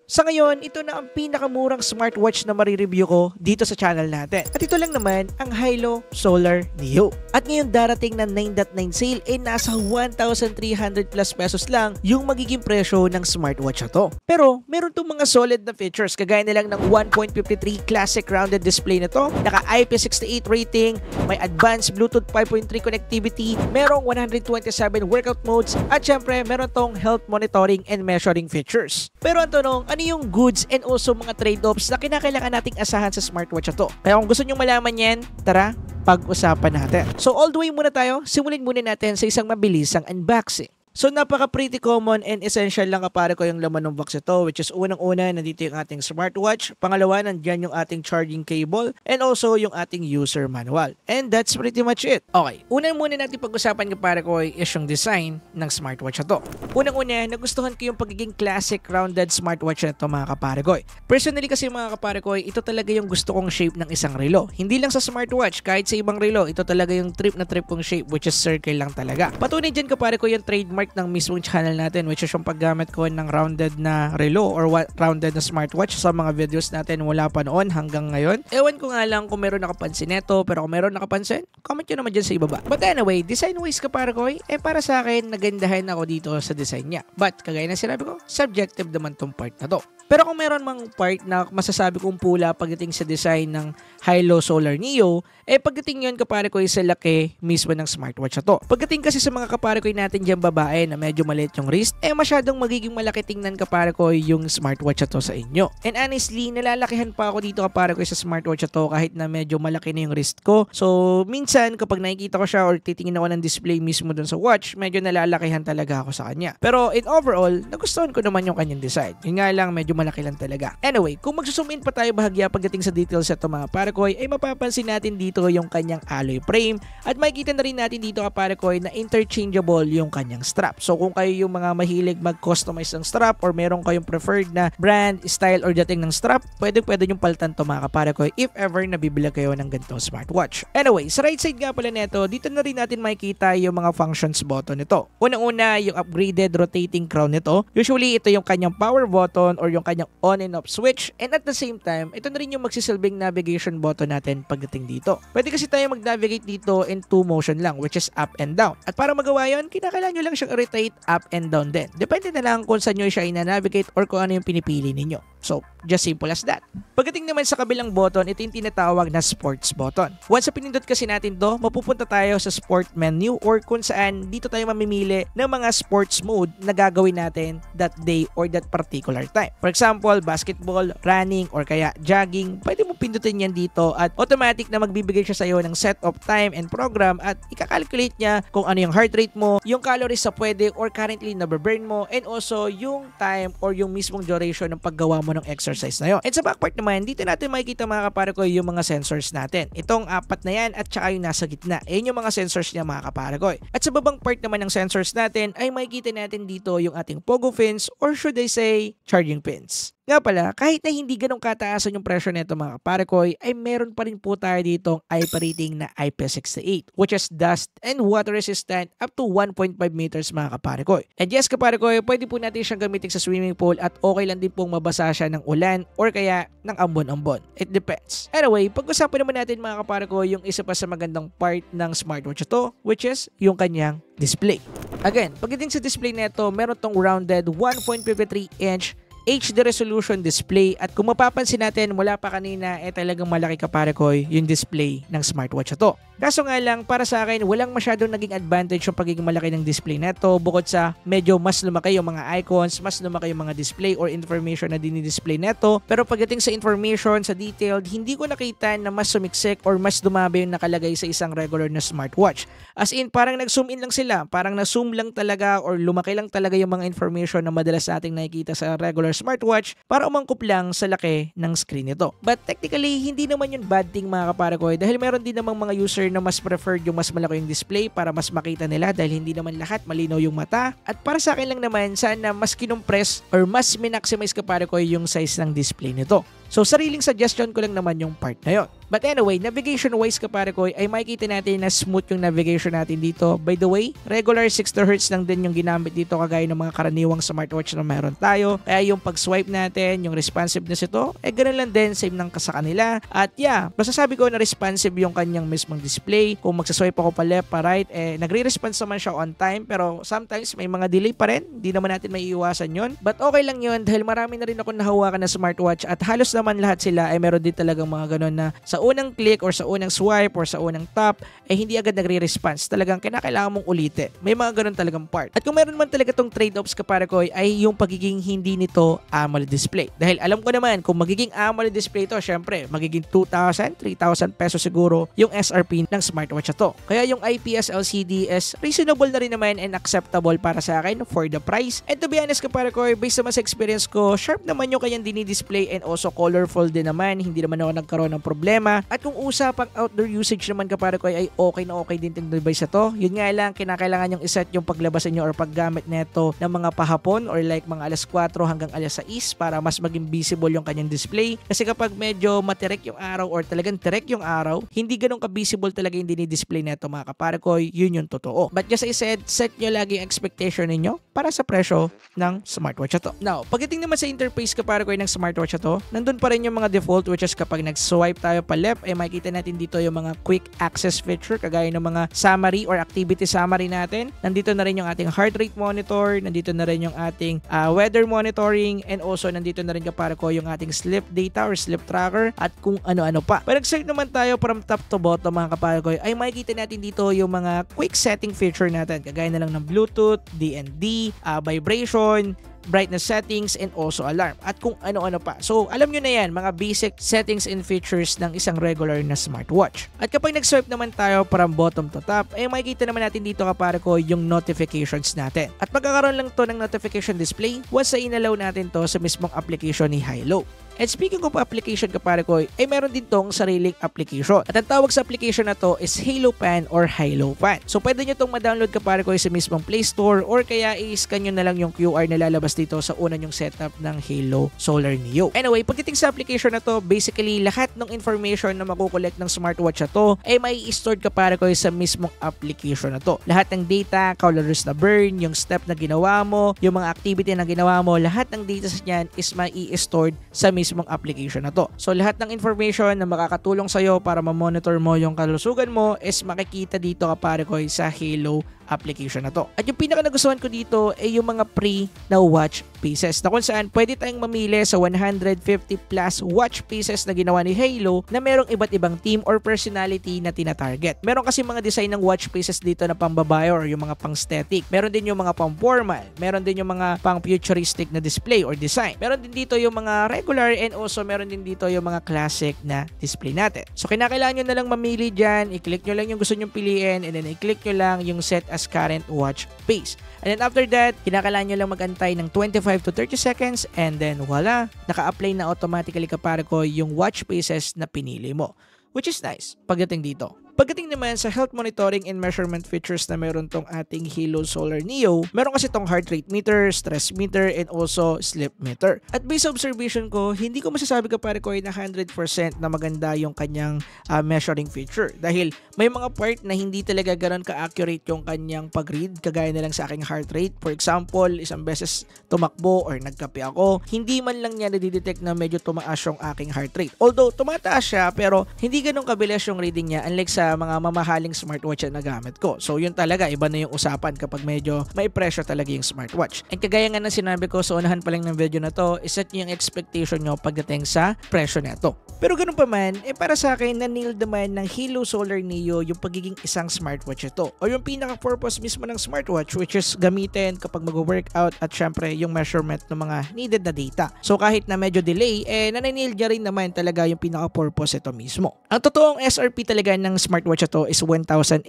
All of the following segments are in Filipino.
Sa ngayon, ito na ang pinakamurang smartwatch na marireview ko dito sa channel natin. At ito lang naman ang Hilo Solar Neo. At ngayon darating na 9.9 sale nasa 1,300 plus pesos lang yung magiging presyo ng smartwatch na to. Pero meron tong mga solid na features kagaya na lang ng 1.53 classic rounded display na to, naka IP68 rating, may advanced Bluetooth 5.3 connectivity, merong 127 workout modes, at syempre meron tong health monitoring and measuring features. Pero ang tanong, ano yung goods and also mga trade-offs na kinakailangan nating asahan sa smartwatch na to? Kaya kung gusto nyo malaman yan, tara, pag-usapan natin. So all the way muna tayo, simulin muna natin sa isang mabilisang unboxing. So napaka-pretty common and essential lang kapare ko yung laman ng box ito, which is unang-una nandito yung ating smartwatch, pangalawa nandyan yung ating charging cable, and also yung ating user manual. And that's pretty much it. Okay, unang muna natin pag-usapan kapare ko is yung design ng smartwatch na to. Unang-una, nagustuhan ko yung pagiging classic rounded smartwatch na to mga kapare ko. Personally kasi mga kapare ko, ito talaga yung gusto kong shape ng isang relo. Hindi lang sa smartwatch, kahit sa ibang relo, ito talaga yung trip kong shape, which is circle lang talaga. Patunay dyan kapare ko yung trademark ng mismong channel natin, which is yung paggamit ko ng rounded na relo or rounded na smartwatch sa mga videos natin mula pa noon hanggang ngayon. Ewan ko nga lang kung meron nakapansin neto, pero kung meron nakapansin, comment nyo naman dyan sa ibaba. But anyway, design wise kapare ko, para sa akin, nagandahan ako dito sa design niya. But kagaya na sinabi ko, subjective naman tong part na to. Pero kung meron mang part na masasabi kong pula pagdating sa design ng Hilo Solar Neo, pagdating yun kapare ko sa laki mismo ng smartwatch na to. Pagdating kasi sa mga kapare ko natin dyan babae na medyo maliit yung wrist, masyadong magiging malaki tingnan kapare ko yung smartwatch na to sa inyo. And honestly, nalalakihan pa ako dito kapare ko sa smartwatch na to kahit na medyo malaki na yung wrist ko. So, minsan kapag nakikita ko siya or titingin ako ng display mismo dun sa watch, medyo nalalakihan talaga ako sa kanya. Pero in overall, nagustuhan ko naman yung kanyang design. Yun nga lang, medyo malaki lang talaga. Anyway, kung magsusum in pa tayo bahagya pagdating sa details ito mga parakoy, mapapansin natin dito yung kanyang alloy frame at makikita na rin natin dito parakoy na interchangeable yung kanyang strap. So kung kayo yung mga mahilig mag-customize ng strap or meron kayong preferred na brand, style or dating ng strap, pwede yung palitan to mga parakoy if ever nabibili kayo ng ganitong smartwatch. Anyway, sa right side nga pala nito, dito na rin natin makikita yung mga functions button nito. Unang-una, yung upgraded rotating crown nito. Usually, ito yung kanyang power button or yung kanyang on and off switch, and at the same time, ito na rin yung magsisilbing navigation button natin pagdating dito. Pwede kasi tayo mag-navigate dito in two motion lang, which is up and down. At para magawa yun, kinakailangan nyo lang siyang rotate up and down din. Depende na lang kung saan nyo siya ina-navigate or kung ano yung pinipili ninyo. So, just simple as that. Pagdating naman sa kabilang button, ito yung tinatawag na sports button. Once na pinindot kasi natin to, mapupunta tayo sa sport menu or kung saan dito tayo mamimili ng mga sports mode na gagawin natin that day or that particular time. For example, basketball, running, or kaya jogging, pwede mo pindutin yan dito at automatic na magbibigay siya sa iyo ng set of time and program at ikakalculate niya kung ano yung heart rate mo, yung calories sa pwede or currently nababurn mo, and also yung time or yung mismong duration ng paggawa mo ng exercise na yun. And sa back part naman, dito natin makikita mga kapare ko yung mga sensors natin. Itong apat na yan at saka yung nasa gitna. Yan yung mga sensors niya mga kapare ko. At sa babang part naman ng sensors natin ay makikita natin dito yung ating pogo pins or should I say charging pins. Nga pala, kahit na hindi ganong kataasan yung presyo nito mga kaparekoy, ay meron pa rin po tayo ditong IP rating na IP68, which is dust and water resistant up to 1.5 meters mga kaparekoy. And yes kaparekoy, pwede po natin siyang gamitin sa swimming pool at okay lang din pong mabasa siya ng ulan or kaya ng ambon-ambon. It depends. Anyway, pag-usapan naman natin mga kaparekoy yung isa pa sa magandang part ng smartwatch ito, which is yung kanyang display. Again, pagdating sa display nito, meron tong rounded 1.53-inch HD resolution display at kung mapapansin natin mula pa kanina talagang malaki kaparekoy yung display ng smartwatch ito. Kaso nga lang para sa akin walang masyadong naging advantage yung pagiging malaki ng display nito bukod sa medyo mas lumaki yung mga icons, mas lumaki yung mga display or information na dinidisplay nito. Pero pagdating sa information, sa detailed, hindi ko nakita na mas sumiksik or mas dumami yung nakalagay sa isang regular na smartwatch. As in parang nag-zoom in lang sila, parang na-zoom lang talaga or lumaki lang talaga yung mga information na madalas nating nakikita sa regular smartwatch para umangkop lang sa laki ng screen nito. But technically, hindi naman yun bad thing mga kaparekoy dahil meron din namang mga user na mas preferred yung mas malaki yung display para mas makita nila dahil hindi naman lahat malinaw yung mata. At para sa akin lang naman, sana mas kinompress or mas minaximize kaparekoy yung size ng display nito. So sariling suggestion ko lang naman yung part na yon. But anyway, navigation-wise kapare ko ay makikita natin na smooth yung navigation natin dito. By the way, regular 60Hz lang din yung ginamit dito kagaya ng mga karaniwang smartwatch na meron tayo. Kaya yung pag-swipe natin, yung responsiveness ito, ganun lang din, same ng sa kanila. At yeah, masasabi ko na responsive yung kanyang mismong display. Kung magsaswipe ako pa left, pa right, nagre-response naman siya on time, pero sometimes may mga delay pa rin. Hindi naman natin may iiwasan yun. But okay lang yun dahil marami na rin ako nahawakan na smartwatch at halos naman lahat sila ay meron din talagang mga ganun na sa unang click or sa unang swipe or sa unang tap hindi agad nagre-response. Talagang kinakailangan mong ulitin. May mga ganun talagang part. At kung meron man talaga tong trade-offs kapare ko ay yung pagiging hindi nito AMOLED display. Dahil alam ko naman kung magiging AMOLED display ito, syempre magiging 2,000, 3,000 pesos siguro yung SRP ng smartwatch ito. Kaya yung IPS LCD is reasonable na rin naman and acceptable para sa akin for the price. And to be honest kapare ko, based naman sa experience ko, sharp naman yung kanyang dinidisplay and also colorful din naman. Hindi naman ako nagkaroon ng problema. At kung usapang outdoor usage naman kapare ko ay okay na okay din itong device na to. Yun nga lang, kinakailangan yung iset yung paglabasan nyo or paggamit neto ng mga pahapon or like mga alas 4 hanggang alas 6 para mas maging visible yung kanyang display. Kasi kapag medyo matirek yung araw or talagang tirek yung araw, hindi ganun ka-visible talaga yung dinidisplay neto mga kapare ko. Yun yung totoo. But just I said, set nyo lagi yung expectation ninyo para sa presyo ng smartwatch na to. Now, pagdating naman sa interface kapare ko ng smartwatch na to, nandun pa rin yung mga default which is kapag nag-swipe tayo pa left, makikita natin dito yung mga quick access feature kagaya ng mga summary or activity summary natin. Nandito na rin yung ating heart rate monitor, nandito na rin yung ating weather monitoring, and also nandito na rin kapare ko yung ating sleep data or sleep tracker at kung ano-ano pa. Pag nag-search naman tayo from top to bottom mga kapare ko, ay makikita natin dito yung mga quick setting feature natin kagaya na lang ng Bluetooth, DND, vibration, brightness settings, and also alarm at kung ano-ano pa. So alam nyo na yan, mga basic settings and features ng isang regular na smartwatch. At kapag nag-swipe naman tayo from bottom to top, ay makikita naman natin dito kapare ko yung notifications natin. At magkakaroon lang to ng notification display once na inalaw natin to sa mismong application ni Hilo. And speaking of application kapare ko, ay meron din tong sariling application. At ang tawag sa application na to is Halo Pan or Hilo Pan. So pwede nyo tong ma-download kapare ko sa mismong Play Store or kaya i-scan nyo na lang yung QR na lalabas dito sa una nyong setup ng Halo Solar Neo. Anyway, pagdating sa application na to, basically lahat ng information na makukolekt ng smartwatch na to ay may i-stored kapare ko sa mismong application na to. Lahat ng data, calories na burn, yung step na ginawa mo, yung mga activity na ginawa mo, lahat ng data sa niyan is may i-stored sa mismong application na to. So lahat ng information na makakatulong sa'yo para ma-monitor mo yung kalusugan mo is makikita dito kapare ko sa Halo application na to. At yung pinaka nagustuhan ko dito ay yung mga free na watch pieces na kung saan pwede tayong mamili sa 150 plus watch pieces na ginawa ni Halo na merong iba't ibang team or personality na tina-target. Meron kasi mga design ng watch pieces dito na pang-babae or yung mga pang-static. Meron din yung mga pang-formal. Meron din yung mga pang-futuristic na display or design. Meron din dito yung mga regular and also meron din dito yung mga classic na display natin. So kinakailangan nyo na lang mamili dyan, i-click nyo lang yung gusto nyong piliin and then i-click nyo lang yung set as current watch face. And then after that, kinakailangan nyo lang mag-antay ng 25 to 30 seconds and then voila, naka-apply na automatically kapare ko yung watch faces na pinili mo. Which is nice pagdating dito. Pagdating naman sa health monitoring and measurement features na meron tong ating Hilo Solar Neo, meron kasi tong heart rate meter, stress meter, and also sleep meter. At based sa observation ko, hindi ko masasabi kapare ko na 100% na maganda yung kanyang measuring feature. Dahil may mga part na hindi talaga ganoon ka-accurate yung kanyang pag-read, kagaya na lang sa aking heart rate. For example, isang beses tumakbo or nagkape ako, hindi man lang niya nadidetect na medyo tumaas yung aking heart rate. Although tumataas siya, pero hindi ganoon kabilis yung reading niya unlike sa mga mamahaling smartwatch na nagamit ko. So yun talaga, iba na yung usapan kapag medyo may pressure talaga yung smartwatch. And kagaya nga ng sinabi ko sa unahan pa lang ng video na to, iset nyo yung expectation nyo pagdating sa presyo na ito. Pero ganun pa man, para sa akin, na-nail naman ng Hilo Solar Neo yung pagiging isang smartwatch ito. O yung pinaka-purpose mismo ng smartwatch which is gamitin kapag mag-workout at syempre yung measurement ng mga needed na data. So kahit na medyo delay, na-nail niya rin naman talaga yung pinaka-purpose ito mismo. Ang totoong SRP talaga ng smartwatch ito is 1,800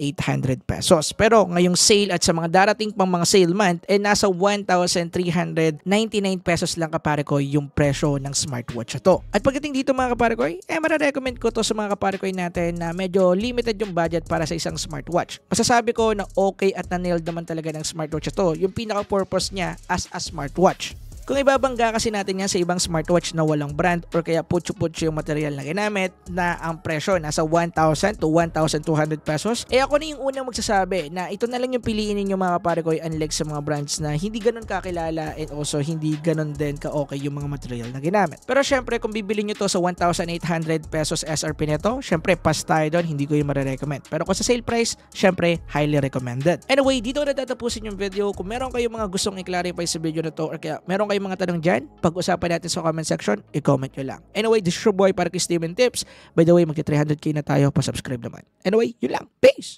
pesos. Pero ngayong sale at sa mga darating pang mga sale month, nasa 1,399 pesos lang kapare ko yung presyo ng smartwatch ito. At pagdating dito mga kapare ko, mararecommend ko to sa mga kapare ko natin na medyo limited yung budget para sa isang smartwatch. Masasabi ko na okay at na-nailed naman talaga ng smartwatch ito. Yung pinaka-purpose niya as a smartwatch. Kung ibabangga kasi natin yan sa ibang smartwatch na walang brand or kaya putyo-putyo yung material na ginamit na ang presyo nasa 1,000 to 1,200 pesos, ako na yung unang magsasabi na ito na lang yung piliin ninyo mga kapare ko, unlike sa mga brands na hindi ganun kakilala and also hindi ganun din ka-okay yung mga material na ginamit. Pero syempre kung bibili nyo to sa 1,800 pesos SRP nito, syempre pass tayo doon, hindi ko yung marirecommend. Pero kung sa sale price, syempre highly recommended. Anyway, dito na tatapusin yung video. Kung meron kayong mga gustong i-clarify sa video na to or kaya meron kayong mga tanong dyan, pag-usapan natin sa comment section, i-comment nyo lang. Anyway, this is your boy Parky Steven Tips. By the way, magti 300k na tayo, pa-subscribe naman. Anyway, yun lang. Peace!